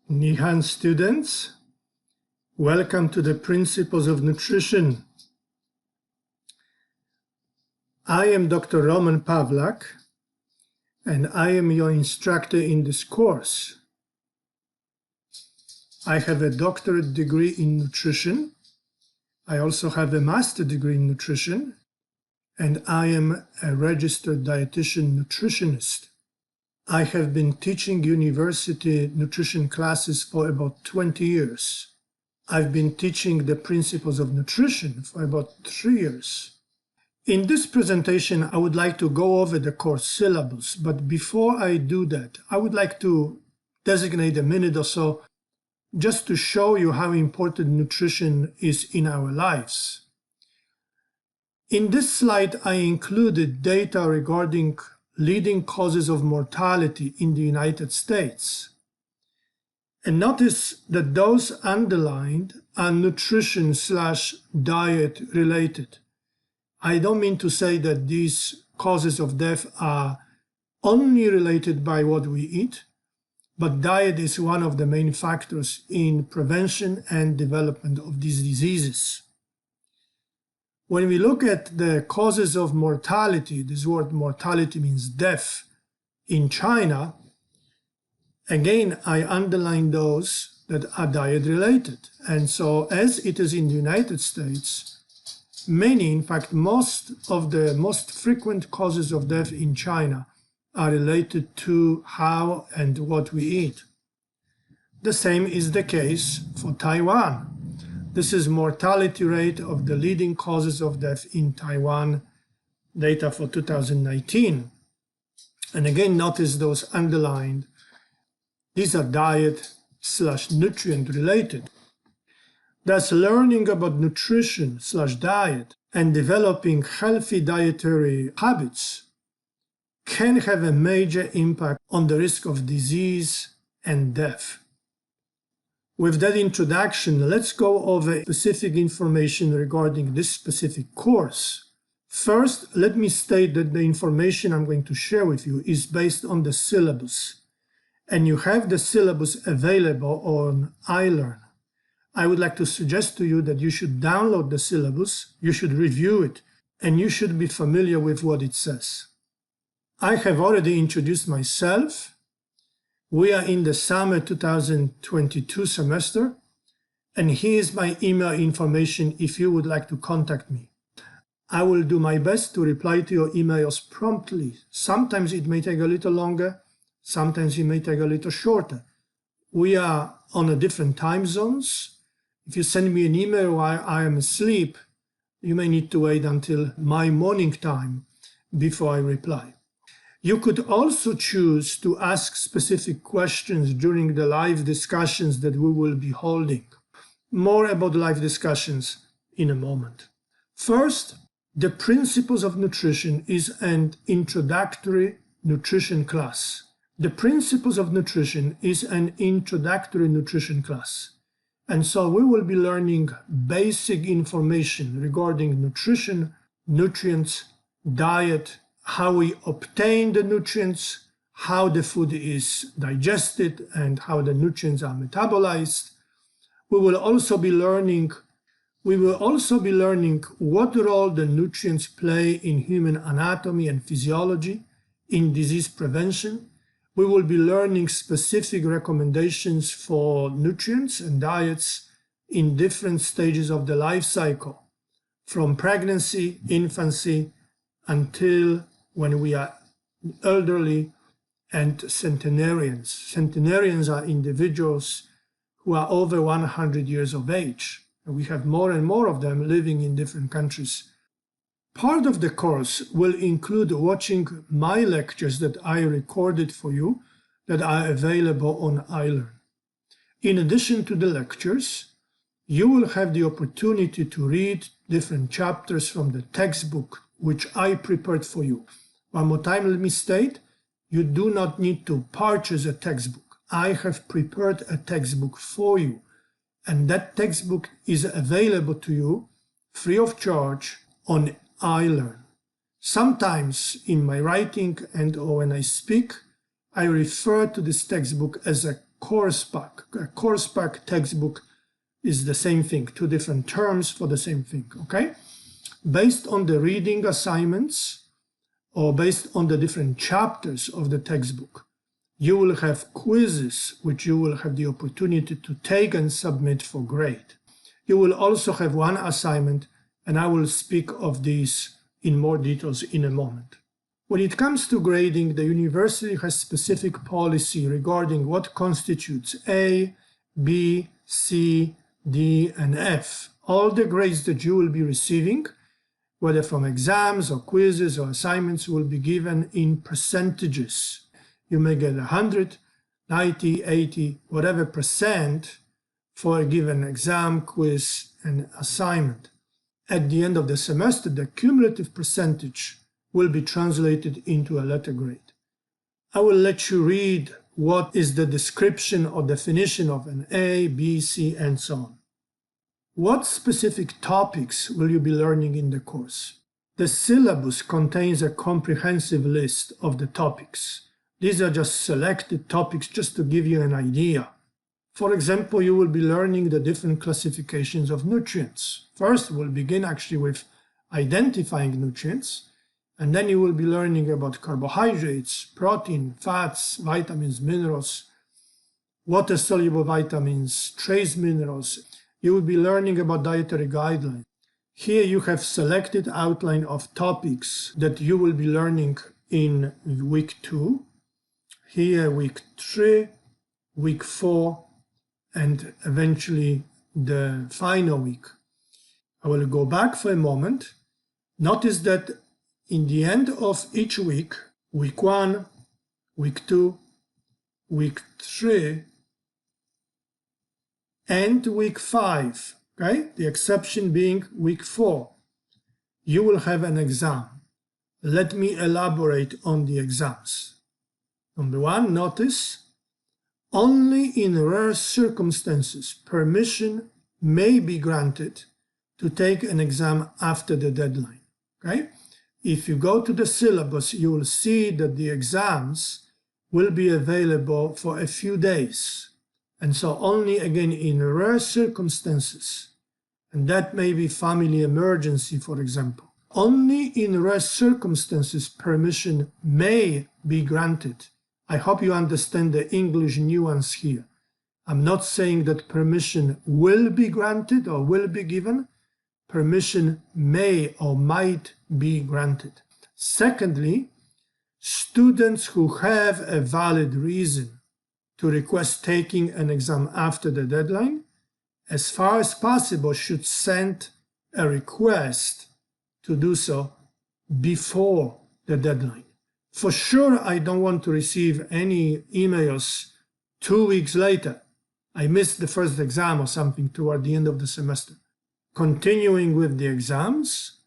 Nihan students, welcome to the Principles of Nutrition. I am Dr. Roman Pawlak, and I am your instructor in this course. I have a doctorate degree in nutrition. I also have a master's degree in nutrition, and I am a registered dietitian nutritionist. I have been teaching university nutrition classes for about 20 years. I've been teaching the principles of nutrition for about 3 years. In this presentation, I would like to go over the course syllabus, but before I do that, I would like to designate a minute or so just to show you how important nutrition is in our lives. In this slide, I included data regarding leading causes of mortality in the United States. And notice that those underlined are nutrition/diet related. I don't mean to say that these causes of death are only related by what we eat, but diet is one of the main factors in prevention and development of these diseases. When we look at the causes of mortality, this word mortality means death, in China, again, I underline those that are diet related. And so as it is in the United States, many, in fact, most of the most frequent causes of death in China are related to how and what we eat. The same is the case for Taiwan. This is mortality rate of the leading causes of death in Taiwan, data for 2019. And again, notice those underlined. These are diet/nutrient related. Thus, learning about nutrition/diet and developing healthy dietary habits can have a major impact on the risk of disease and death. With that introduction, let's go over specific information regarding this specific course. First, let me state that the information I'm going to share with you is based on the syllabus, and you have the syllabus available on iLearn. I would like to suggest to you that you should download the syllabus, you should review it, and you should be familiar with what it says. I have already introduced myself. We are in the summer 2022 semester, and here is my email information if you would like to contact me. I will do my best to reply to your emails promptly. Sometimes it may take a little longer, sometimes it may take a little shorter. We are on a different time zones. If you send me an email while I am asleep, you may need to wait until my morning time before I reply. You could also choose to ask specific questions during the live discussions that we will be holding. More about live discussions in a moment. First, the Principles of Nutrition is an introductory nutrition class. The Principles of Nutrition is an introductory nutrition class. And so we will be learning basic information regarding nutrition, nutrients, diet, how we obtain the nutrients, how the food is digested, and how the nutrients are metabolized. We will also be learning what role the nutrients play in human anatomy and physiology, in disease prevention. We will be learning specific recommendations for nutrients and diets in different stages of the life cycle, from pregnancy, infancy, until when we are elderly and centenarians. Centenarians are individuals who are over 100 years of age. And we have more and more of them living in different countries. Part of the course will include watching my lectures that I recorded for you that are available on iLearn. In addition to the lectures, you will have the opportunity to read different chapters from the textbook which I prepared for you. One more time, let me state, you do not need to purchase a textbook. I have prepared a textbook for you, and that textbook is available to you free of charge on iLearn. Sometimes in my writing and or when I speak, I refer to this textbook as a course pack. A course pack textbook is the same thing, two different terms for the same thing, okay? Based on the reading assignments or based on the different chapters of the textbook, you will have quizzes which you will have the opportunity to take and submit for grade. You will also have one assignment, and I will speak of these in more details in a moment. When it comes to grading, the university has specific policy regarding what constitutes A, B, C, D, and F. All the grades that you will be receiving, whether from exams or quizzes or assignments, will be given in percentages. You may get 100, 90, 80, whatever percent for a given exam, quiz, and assignment. At the end of the semester, the cumulative percentage will be translated into a letter grade. I will let you read what is the description or definition of an A, B, C, and so on. What specific topics will you be learning in the course? The syllabus contains a comprehensive list of the topics. These are just selected topics just to give you an idea. For example, you will be learning the different classifications of nutrients. First, we'll begin actually with identifying nutrients, and then you will be learning about carbohydrates, protein, fats, vitamins, minerals, water-soluble vitamins, trace minerals. You will be learning about dietary guidelines. Here you have selected outline of topics that you will be learning in week 2, here week 3, week 4, and eventually the final week. I will go back for a moment. Notice that in the end of each week, week 1, week 2, week 3, and week 5, okay? The exception being week 4, you will have an exam. Let me elaborate on the exams. Number 1, notice, only in rare circumstances permission may be granted to take an exam after the deadline, okay? If you go to the syllabus, you will see that the exams will be available for a few days. And so only, again, in rare circumstances, and that may be family emergency, for example, only in rare circumstances permission may be granted. I hope you understand the English nuance here. I'm not saying that permission will be granted or will be given. Permission may or might be granted. Secondly, students who have a valid reason to request taking an exam after the deadline, as far as possible, should send a request to do so before the deadline. For sure, I don't want to receive any emails 2 weeks later. I missed the first exam or something toward the end of the semester. Continuing with the exams,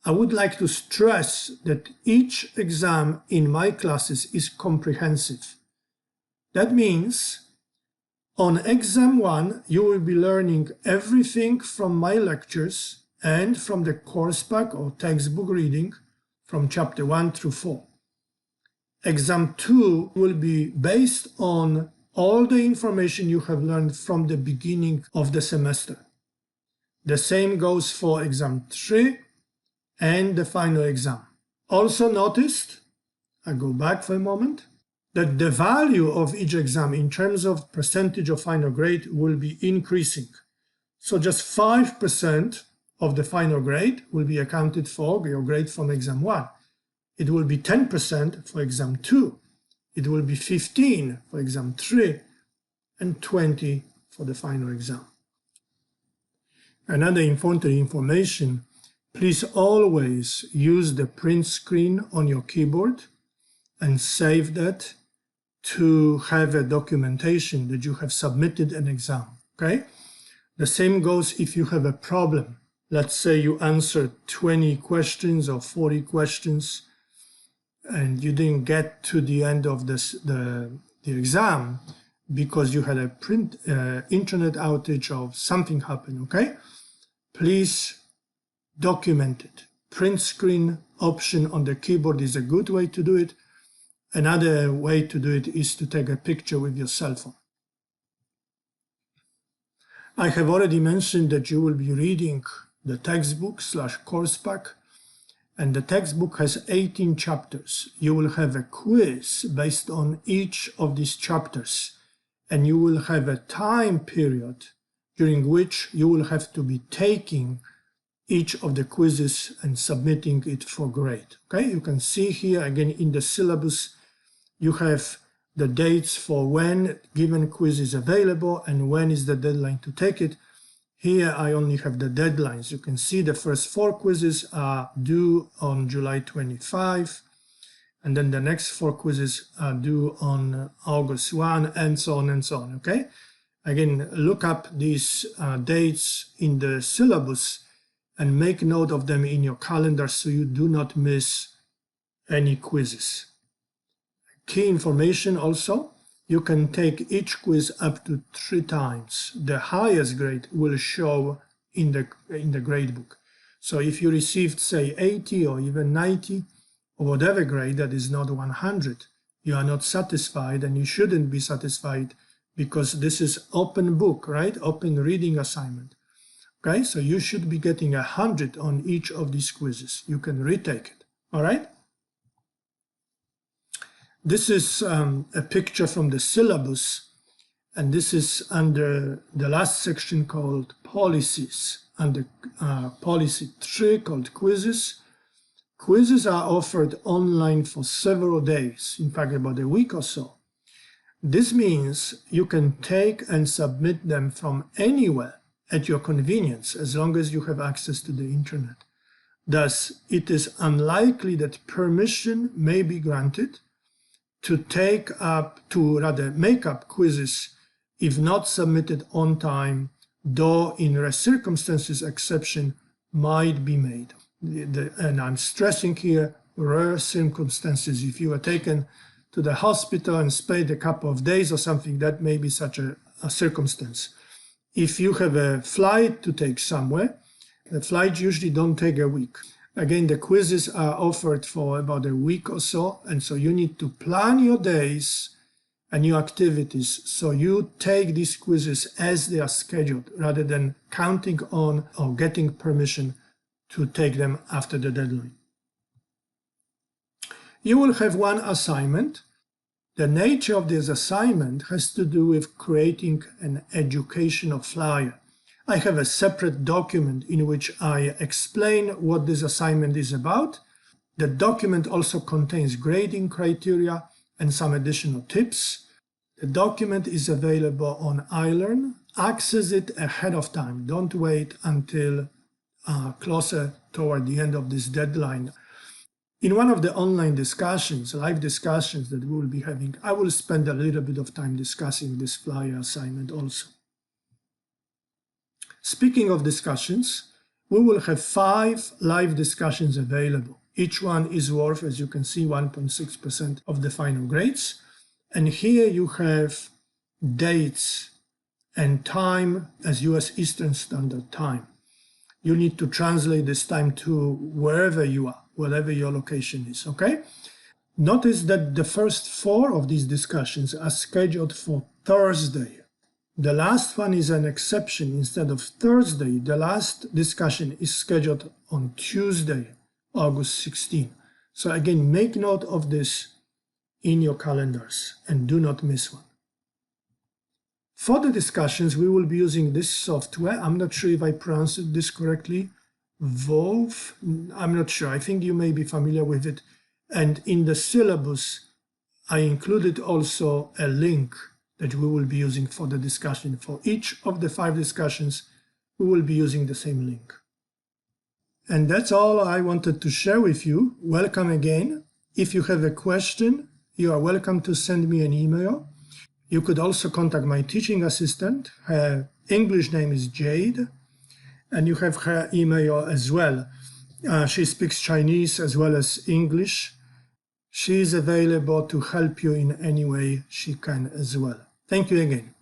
I would like to stress that each exam in my classes is comprehensive. That means on exam 1, you will be learning everything from my lectures and from the course pack or textbook reading from chapter 1 through 4. Exam 2 will be based on all the information you have learned from the beginning of the semester. The same goes for exam 3 and the final exam. Also noticed, I go back for a moment, that the value of each exam in terms of percentage of final grade will be increasing. So just 5% of the final grade will be accounted for your grade from exam 1. It will be 10% for exam 2. It will be 15% for exam 3 and 20% for the final exam. Another important information, please always use the print screen on your keyboard and save that to have a documentation that you have submitted an exam, okay? The same goes if you have a problem. Let's say you answered 20 questions or 40 questions and you didn't get to the end of the exam because you had a internet outage or something happened, okay? Please document it. Print screen option on the keyboard is a good way to do it. Another way to do it is to take a picture with your cell phone. I have already mentioned that you will be reading the textbook / course pack, and the textbook has 18 chapters. You will have a quiz based on each of these chapters, and you will have a time period during which you will have to be taking each of the quizzes and submitting it for grade. Okay, you can see here again in the syllabus, you have the dates for when given quiz is available and when is the deadline to take it. Here I only have the deadlines. You can see the first 4 quizzes are due on July 25, and then the next 4 quizzes are due on August 1, and so on and so on, okay? Again, look up these dates in the syllabus and make note of them in your calendar so you do not miss any quizzes. Key information also, you can take each quiz up to 3 times. The highest grade will show in the gradebook. So if you received, say, 80 or even 90, or whatever grade that is not 100, you are not satisfied, and you shouldn't be satisfied because this is open book, right? Open reading assignment. Okay, so you should be getting 100 on each of these quizzes. You can retake it, all right? This is a picture from the syllabus, and this is under the last section called policies, under policy 3 called quizzes. Quizzes are offered online for several days, in fact about a week or so. This means you can take and submit them from anywhere at your convenience, as long as you have access to the internet. Thus, it is unlikely that permission may be granted to make up quizzes if not submitted on time, though in rare circumstances exception might be made. And I'm stressing here rare circumstances. If you are taken to the hospital and stayed a couple of days or something, that may be such a circumstance. If you have a flight to take somewhere, the flights usually don't take a week. Again, the quizzes are offered for about a week or so, and so you need to plan your days and your activities so you take these quizzes as they are scheduled rather than counting on or getting permission to take them after the deadline. You will have one assignment. The nature of this assignment has to do with creating an educational flyer. I have a separate document in which I explain what this assignment is about. The document also contains grading criteria and some additional tips. The document is available on iLearn. Access it ahead of time. Don't wait until closer toward the end of this deadline. In one of the online discussions, live discussions that we will be having, I will spend a little bit of time discussing this flyer assignment also. Speaking of discussions, we will have 5 live discussions available. Each one is worth, as you can see, 1.6% of the final grades. And here you have dates and time as US Eastern Standard Time. You need to translate this time to wherever you are, whatever your location is, okay? Notice that the first 4 of these discussions are scheduled for Thursday. The last one is an exception. Instead of Thursday, the last discussion is scheduled on Tuesday, August 16. So again, make note of this in your calendars and do not miss one. For the discussions, we will be using this software. I'm not sure if I pronounced this correctly. VOV, I'm not sure. I think you may be familiar with it. And in the syllabus, I included also a link that we will be using for the discussion. For each of the 5 discussions, we will be using the same link. And that's all I wanted to share with you. Welcome again. If you have a question, you are welcome to send me an email. You could also contact my teaching assistant. Her English name is Jade, and you have her email as well. She speaks Chinese as well as English. She is available to help you in any way she can as well. Thank you again.